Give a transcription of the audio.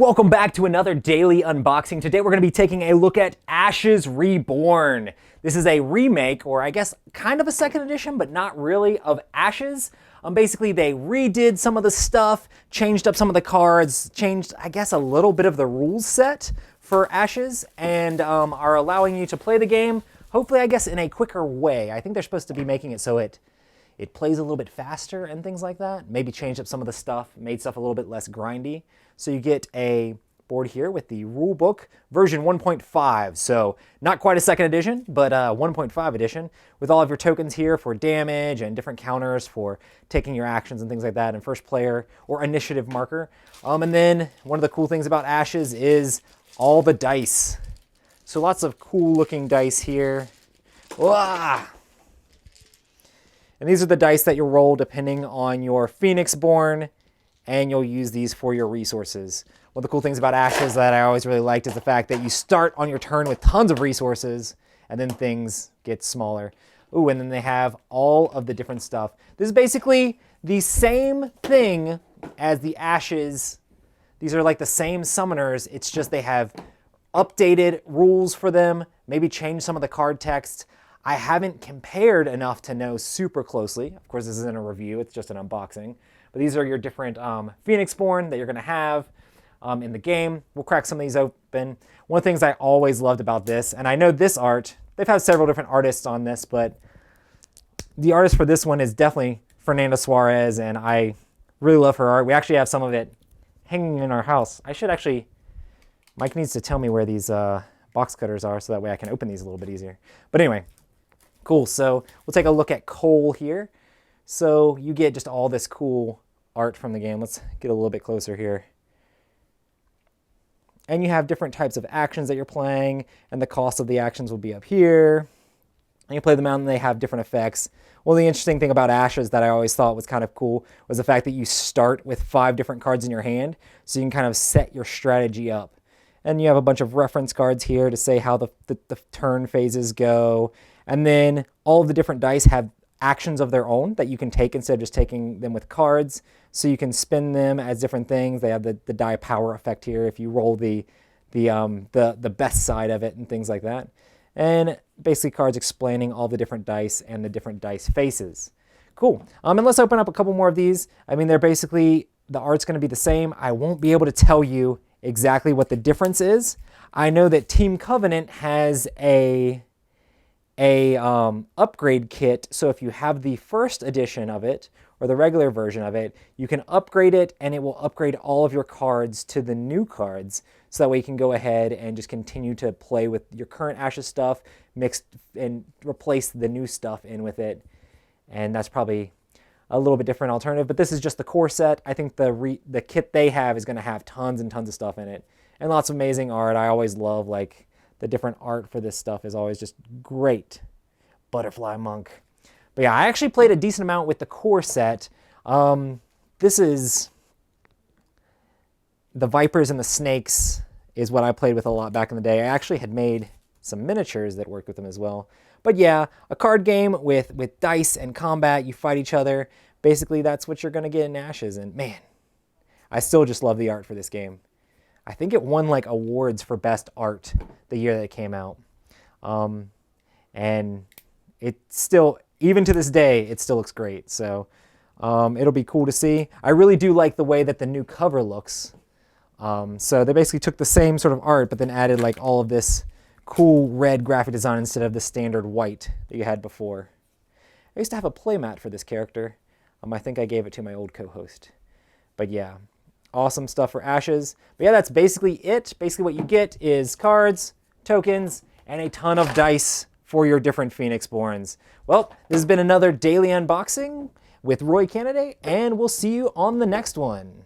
Welcome back to another daily unboxing. Today we're going to be taking a look at Ashes Reborn. This is a remake, or I guess kind of a second edition, but not really, of Ashes. Basically they redid some of the stuff, changed up some of the cards, changed, I guess, a little bit of the rules set for Ashes, and are allowing you to play the game, hopefully, I guess, in a quicker way. I think they're supposed to be making it so it plays a little bit faster and things like that. Maybe changed up some of the stuff, made stuff a little bit less grindy. So you get a board here with the rule book version 1.5. So not quite a second edition, but 1.5 edition with all of your tokens here for damage and different counters for taking your actions and things like that, and first player or initiative marker. And then one of the cool things about Ashes is all the dice. So lots of cool looking dice here. Wah! And these are the dice that you'll roll depending on your Phoenix Born, and you'll use these for your resources. One of the cool things about Ashes that I always really liked is the fact that you start on your turn with tons of resources, and then things get smaller. Ooh, and then they have all of the different stuff. This is basically the same thing as the Ashes. These are like the same summoners, it's just they have updated rules for them, maybe changed some of the card text. I haven't compared enough to know super closely. Of course, this isn't a review, it's just an unboxing. But these are your different Phoenix Born that you're gonna have in the game. We'll crack some of these open. One of the things I always loved about this, and I know this art, they've had several different artists on this, but the artist for this one is definitely Fernanda Suarez, and I really love her art. We actually have some of it hanging in our house. I should actually, Mike needs to tell me where these box cutters are so that way I can open these a little bit easier. But anyway, cool, so we'll take a look at Cole here. So you get just all this cool art from the game. Let's get a little bit closer here. And you have different types of actions that you're playing, and the cost of the actions will be up here. And you play them out and they have different effects. Well, the interesting thing about Ashes that I always thought was kind of cool was the fact that you start with 5 different cards in your hand, so you can kind of set your strategy up. And you have a bunch of reference cards here to say how the turn phases go. And then all of the different dice have actions of their own that you can take instead of just taking them with cards. So you can spin them as different things. They have the die power effect here if you roll the best side of it and things like that. And basically cards explaining all the different dice and the different dice faces. Cool. And let's open up a couple more of these. I mean, they're basically, the art's going to be the same. I won't be able to tell you exactly what the difference is. I know that Team Covenant has a upgrade kit, so if you have the first edition of it or the regular version of it, you can upgrade it and it will upgrade all of your cards to the new cards, so that way you can go ahead and just continue to play with your current Ashes stuff, mix and replace the new stuff in with it. And that's probably a little bit different alternative, but this is just the core set. I think the kit they have is going to have tons and tons of stuff in it and lots of amazing art. I always love, like, the different art for this stuff is always just great. Butterfly Monk. But yeah, I actually played a decent amount with the core set. This is the Vipers and the Snakes is what I played with a lot back in the day. I actually had made some miniatures that worked with them as well. But yeah, a card game with dice and combat. You fight each other. Basically, that's what you're going to get in Ashes. And man, I still just love the art for this game. I think it won like awards for best art the year that it came out. And it still, even to this day, it still looks great. So it'll be cool to see. I really do like the way that the new cover looks. So they basically took the same sort of art, but then added like all of this cool red graphic design instead of the standard white that you had before. I used to have a playmat for this character. I think I gave it to my old co-host. But yeah. Awesome stuff for Ashes. But yeah, that's basically it. Basically what you get is cards, tokens, and a ton of dice for your different Phoenix Borns. Well, this has been another daily unboxing with Roy Candidate, and we'll see you on the next one.